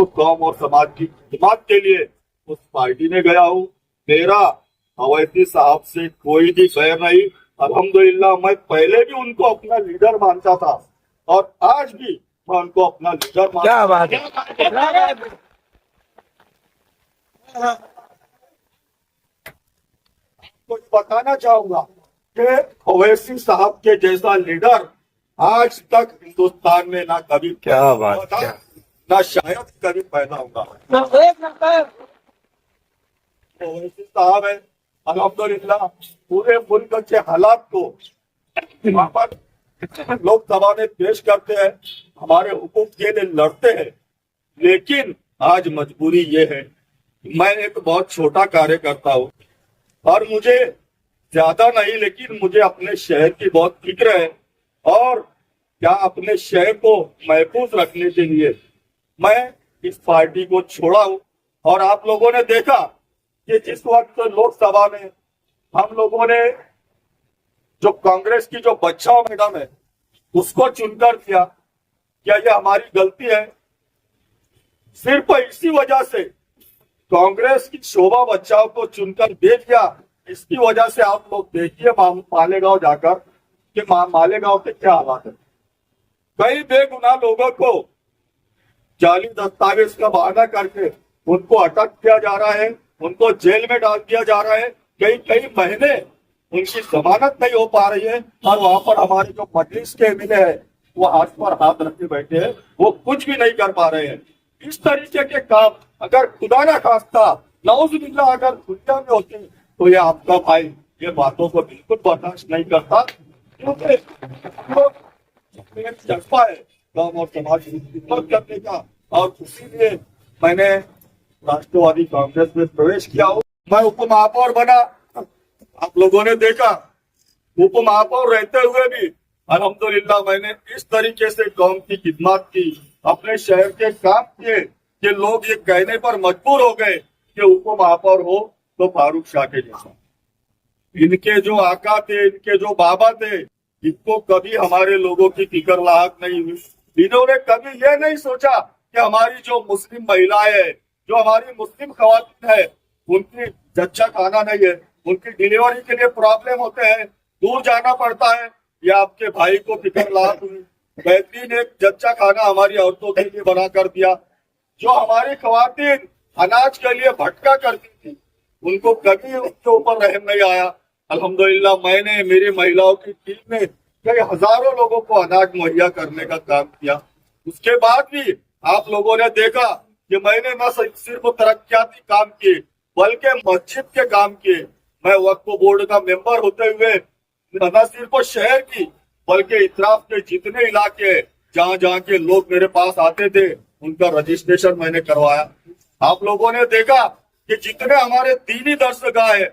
तो कौम और समाज की खिदमत के लिए उस पार्टी में गया हूँ। मेरा अवैसी साहब से कोई भी बैर नहीं। अल्हम्दुलिल्लाह मैं पहले भी उनको अपना लीडर मानता था और आज भी मैं उनको अपना लीडर मानता। क्या बात है। तो बताना चाहूंगा कि अवैसी साहब के जैसा लीडर आज तक हिंदुस्तान में ना कभी क्या पैदा बात हुआ था, है। ना शायद कभी पैदा होगा। अवैसी साहब है अल्हम्दुलिल्लाह पूरे मुल्क के हालात को वहाँ पर लोकसभा में पेश करते हैं, हमारे हुकूक के लिए लड़ते हैं। लेकिन आज मजबूरी ये है, मैं एक बहुत छोटा कार्य करता हूँ और मुझे ज्यादा नहीं लेकिन मुझे अपने शहर की बहुत फिक्र है और क्या अपने शहर को महफूज रखने के लिए मैं इस पार्टी को छोड़ा हूँ। और आप लोगों ने देखा कि जिस वक्त लोकसभा में हम लोगों ने जो कांग्रेस की जो बचाओ मैडम है उसको चुनकर दिया, क्या ये हमारी गलती है? सिर्फ इसी वजह से कांग्रेस की शोभा बच्चाओं को चुनकर दे दिया। इसकी वजह से आप लोग देखिए मालेगांव जाकर कि मालेगांव के क्या हालात है। कई बेगुनाह लोगों को जाली दस्तावेज का बहाना करके उनको अटक किया जा रहा है, उनको जेल में डाल दिया जा रहा है। कई कई महीने उनकी जमानत नहीं हो पा रही है और वहां पर हमारे जो मजलिस के एमएलए है वो हाथ पर हाथ रखे बैठे हैं, वो कुछ भी नहीं कर पा रहे हैं। इस तरीके के काम अगर खुदा ना खास्ता नाउजुबिल्लाह अगर दुनिया में होते तो ये आपका भाई ये बातों को बिल्कुल बर्दाश्त नहीं करता, क्योंकि जज्बा है कौम और समाज की खिदमत करने का। और इसीलिए मैंने राष्ट्रवादी कांग्रेस में प्रवेश किया हूँ। मैं उप महापौर बना, आप लोगों ने देखा उप महापौर रहते हुए भी अल्हम्दुलिल्लाह मैंने इस तरीके से कौम की खिदमत की, अपने शहर के काम किए कि लोग ये कहने पर मजबूर हो गए कि उप महापौर हो तो फारूक शाह के जैसा। इनके जो आका थे, इनके जो बाबा थे, इनको कभी हमारे लोगों की फिक्र लाहक नहीं हुई। इन्होंने कभी ये नहीं सोचा कि हमारी जो मुस्लिम महिलाएं है, जो हमारी मुस्लिम खवातीन है, उनकी जच्चा खाना नहीं है, उनकी डिलीवरी के लिए प्रॉब्लम होते हैं, दूर जाना पड़ता है। ये आपके भाई को फिक्र लाहक हुई, बेहतरीन एक जच्चा खाना हमारी औरतों के लिए बना कर दिया। जो हमारी खवातीन अनाज के लिए भटका करती थी, उनको कभी उसके ऊपर रहम नहीं आया। अल्हम्दुलिल्लाह मैंने, मेरी महिलाओं की टीम ने कई हजारों लोगों को अनाज मुहैया करने का काम किया। उसके बाद भी आप लोगों ने देखा कि मैंने न सिर्फ तरक्याती काम किए बल्कि मस्जिद के काम किए। मैं वक्फ बोर्ड का मेंबर होते हुए न सिर्फ शहर की बल्कि इतराफ के जितने इलाके जहाँ जहाँ के लोग मेरे पास आते थे उनका रजिस्ट्रेशन मैंने करवाया। आप लोगों ने देखा कि जितने हमारे दीनी दर्शगाह है,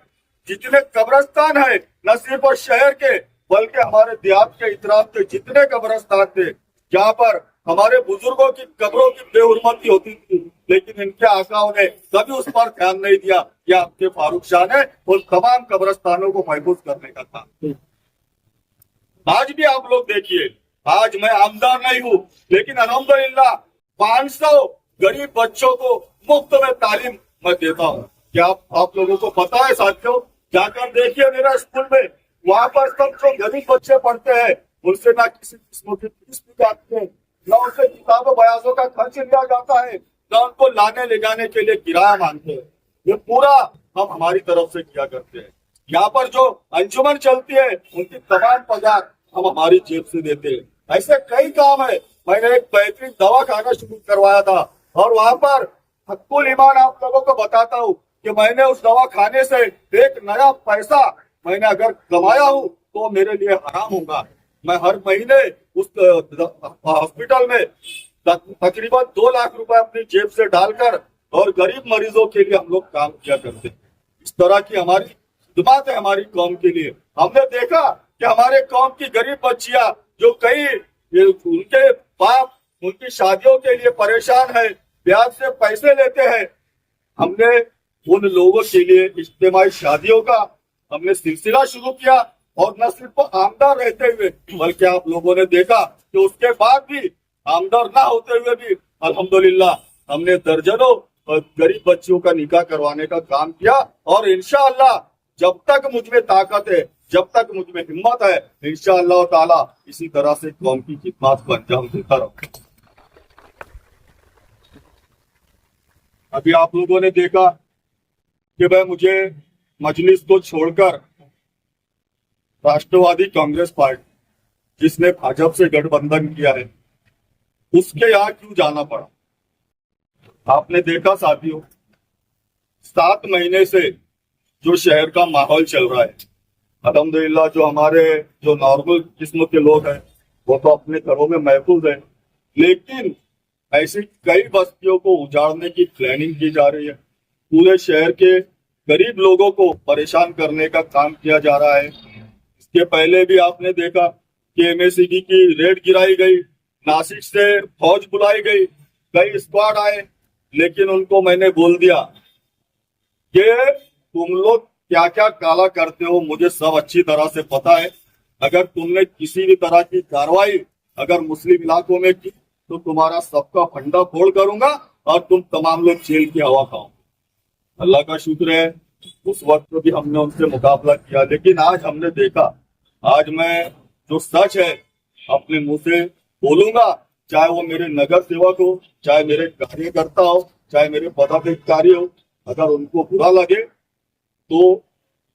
जितने कब्रस्तान है, न सिर्फ शहर के बल्कि हमारे देहात के इतराफ के जितने कब्रस्तान थे जहाँ पर हमारे बुजुर्गों की कब्रों की बेहुरमती होती थी, लेकिन इनके आकाओं ने कभी उस पर ध्यान नहीं दिया कि आपके फारूक शाह ने उन तमाम कब्रस्तानों को महफूज करने का काम। आज भी आप लोग देखिए, आज मैं आमदार नहीं हूँ लेकिन अल्हम्दुलिल्लाह 500 गरीब बच्चों को मुफ्त में तालीम मैं देता हूँ। क्या आप लोगों को पता है साथियों? जाकर देखिए मेरा स्कूल में, वहाँ पर सब जो गरीब बच्चे पढ़ते हैं उनसे ना किसी किस्म की फीस ली जाती है, ना उनसे किताबों बयाजों का खर्च लिया जाता है, ना उनको लाने ले जाने के लिए किराया मांगते हैं। ये पूरा हम हमारी तरफ से किया करते हैं। यहाँ पर जो अंजुमन चलती है उनकी तमाम पगार हम हमारी जेब से देते हैं। ऐसे कई काम है। मैंने एक बेहतरीन दवा खाना शुरू करवाया था और वहाँ पर हक्कुल ईमान आप लोगों को बताता हूँ कि मैंने उस दवा खाने से एक नया पैसा मैंने अगर कमाया हूँ तो मेरे लिए हराम होगा। मैं हर महीने उस हॉस्पिटल में तकरीबन 2 लाख रुपए अपनी जेब से डालकर और गरीब मरीजों के लिए हम लोग काम किया करते। इस तरह की हमारी खिदमत है हमारी कौम के लिए। हमने देखा कि हमारे कौम की गरीब बच्चियां जो कई उनके बाप उनकी शादियों के लिए परेशान है, ब्याज से पैसे लेते हैं, हमने उन लोगों के लिए इज्तिमाई शादियों का हमने सिलसिला शुरू किया। और न सिर्फ आमदार रहते हुए बल्कि आप लोगों ने देखा कि उसके बाद भी आमदार ना होते हुए भी अल्हम्दुलिल्लाह हमने दर्जनों गरीब बच्चियों का निकाह करवाने का काम किया। और इंशाअल्लाह जब तक मुझ में ताकत है, जब तक मुझ में हिम्मत है, इंशाअल्लाह ताला इसी तरह से कौम की खिदमत को अंजाम देता रहूं। अभी आप लोगों ने देखा कि भाई मुझे मजलिस को छोड़कर राष्ट्रवादी कांग्रेस पार्टी जिसने भाजपा से गठबंधन किया है उसके यहाँ क्यों जाना पड़ा। आपने देखा साथियों, 7 महीने से जो शहर का माहौल चल रहा है, अल्हम्दुलिल्लाह जो नॉर्मल किस्म के लोग हैं वो तो अपने घरों में महफूज है, लेकिन ऐसी कई बस्तियों को उजाड़ने की प्लानिंग की जा रही है। पूरे शहर के गरीब लोगों को परेशान करने का काम किया जा रहा है। इसके पहले भी आपने देखा कि एमएसईबी की रेड गिराई गई, नासिक से फौज बुलाई गई, कई स्क्वाड आए, लेकिन उनको मैंने बोल दिया कि तुम लोग क्या क्या काला करते हो मुझे सब अच्छी तरह से पता है। अगर तुमने किसी भी तरह की कार्रवाई अगर मुस्लिम इलाकों में की तो तुम्हारा सबका फंडा फोड़ करूंगा और तुम तमाम लोग जेल की हवा खाओ। अल्लाह का शुक्र है उस वक्त भी हमने उनसे मुकाबला किया, लेकिन आज हमने देखा, आज मैं जो सच है अपने मुंह से बोलूंगा, चाहे वो मेरे नगर सेवक हो, चाहे मेरे कार्यकर्ता हो, चाहे मेरे पदाधिकारी हो। अगर उनको बुरा लगे तो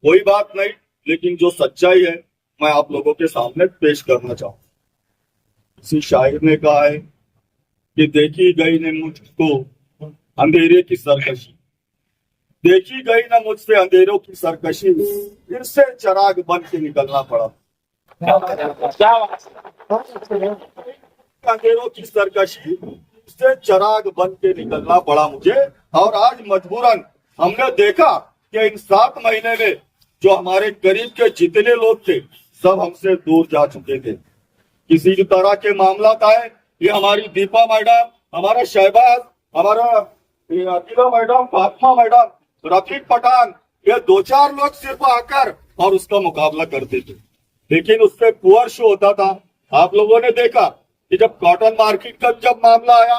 कोई बात नहीं, लेकिन जो सच्चाई है मैं आप लोगों के सामने पेश करना चाहूँ। किसी शायर ने कहा है कि देखी गई ने मुझको अंधेरे की सरकशी, देखी गई ना मुझसे अंधेरों की सरकशी, फिर से चिराग बन के निकलना पड़ा। अंधेरों की सरकशी से चिराग बन के निकलना पड़ा मुझे। और आज मजबूरन हमने देखा कि इन 7 महीने में जो हमारे करीब के जितने लोग थे सब हमसे दूर जा चुके थे। किसी भी तरह के मामला आए, ये हमारी दीपा मैडम, हमारा शहबाज, हमारा अकीला मैडम, फातिमा मैडम, रफीक पठान, ये 2-4 लोग सिर्फ आकर और उसका मुकाबला करते थे, लेकिन उससे पुअर शो होता था। आप लोगों ने देखा कि जब कॉटन मार्केट का जब मामला आया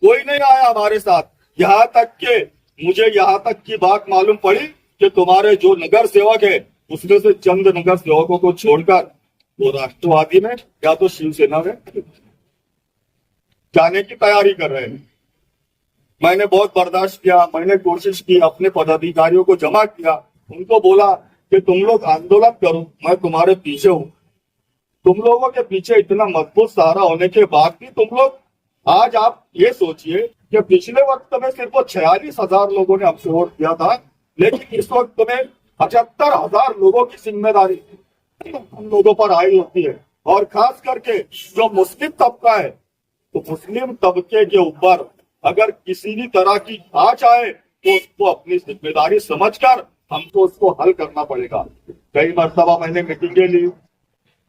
कोई नहीं आया हमारे साथ। यहाँ तक के मुझे यहाँ तक की बात मालूम पड़ी कि तुम्हारे जो नगर सेवक है उसमें से चंद नगर सेवकों को छोड़कर वो राष्ट्रवादी में या तो शिवसेना में जाने की तैयारी कर रहे हैं। मैंने बहुत बर्दाश्त किया, मैंने कोशिश की, अपने पदाधिकारियों को जमा किया, उनको बोला कि तुम लोग आंदोलन करो, मैं तुम्हारे पीछे हूँ। तुम लोगों के पीछे इतना मजबूत सहारा होने के बाद भी तुम लोग, आज आप ये सोचिए कि पिछले वक्त में सिर्फ 46,000 लोगों ने हमसे वोट दिया था, लेकिन इस वक्त में 75,000 लोगों की जिम्मेदारी हम लोगों पर आई होती है। और खास करके जो मुस्लिम तबका है, तो मुस्लिम तबके के ऊपर अगर किसी भी तरह की आंच आए तो उसको अपनी जिम्मेदारी समझकर हमको उसको हल करना पड़ेगा। कई मरतबा मैंने मीटिंगें ली,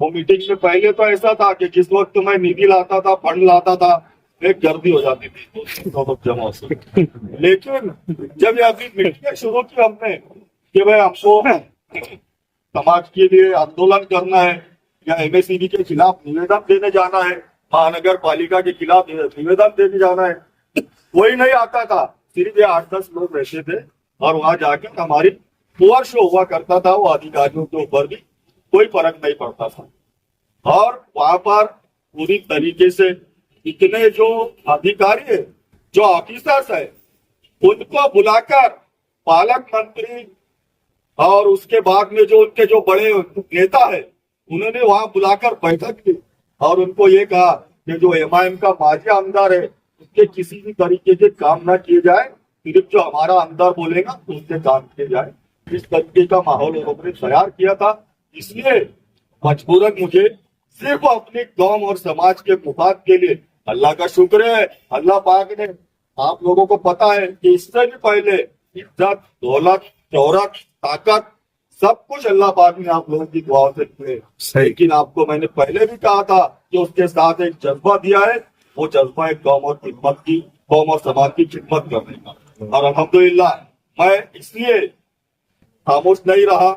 वो मीटिंग में पहले तो ऐसा था कि जिस वक्त मैं निधि लाता था, फंड लाता था, एक गर्दी हो जाती थी जमा से। लेकिन जब ये अभी मीटिंगें शुरू की हमने कि भाई हमको समाज के लिए आंदोलन करना है या एमएसईबी के खिलाफ निवेदन देने जाना है, महानगर पालिका के खिलाफ निवेदन देने जाना है, कोई नहीं आता था। सिर्फ ये 8-10 लोग रहते थे और वहां जाकर हमारी पुअर शो हुआ करता था। वो अधिकारियों के ऊपर भी कोई फर्क नहीं पड़ता था। और वहां पर पूरी तरीके से इतने जो अधिकारी है, जो ऑफिसर्स है, उनको बुलाकर पालक मंत्री और उसके बाद में जो उनके जो बड़े नेता है उन्होंने वहां बुलाकर बैठक की और उनको ये कहा कि जो एमआईएम का माजी आमदार है उसके किसी भी तरीके के काम ना किए जाए, सिर्फ जो हमारा आमदार बोलेगा उसके काम किए जाए। इस तरीके का माहौल उन्होंने तैयार किया था। इसलिए मजबूरन मुझे सिर्फ अपने कौम और समाज के मुफाद के लिए, अल्लाह का शुक्र है अल्लाह पाक ने, आप लोगों को पता है कि इससे भी पहले इज्जत, दौलत, शोहरत, ताकत सब कुछ अल्लाह पाक ने आप लोगों की दुआओं से दिए। लेकिन आपको मैंने पहले भी कहा था कि उसके साथ एक जज्बा दिया है, वो जज्बा एक कौम और खिदमत की, कौम और समाज की खिदमत करने का। और अल्हम्दुलिल्लाह मैं इसलिए खामोश नहीं रहा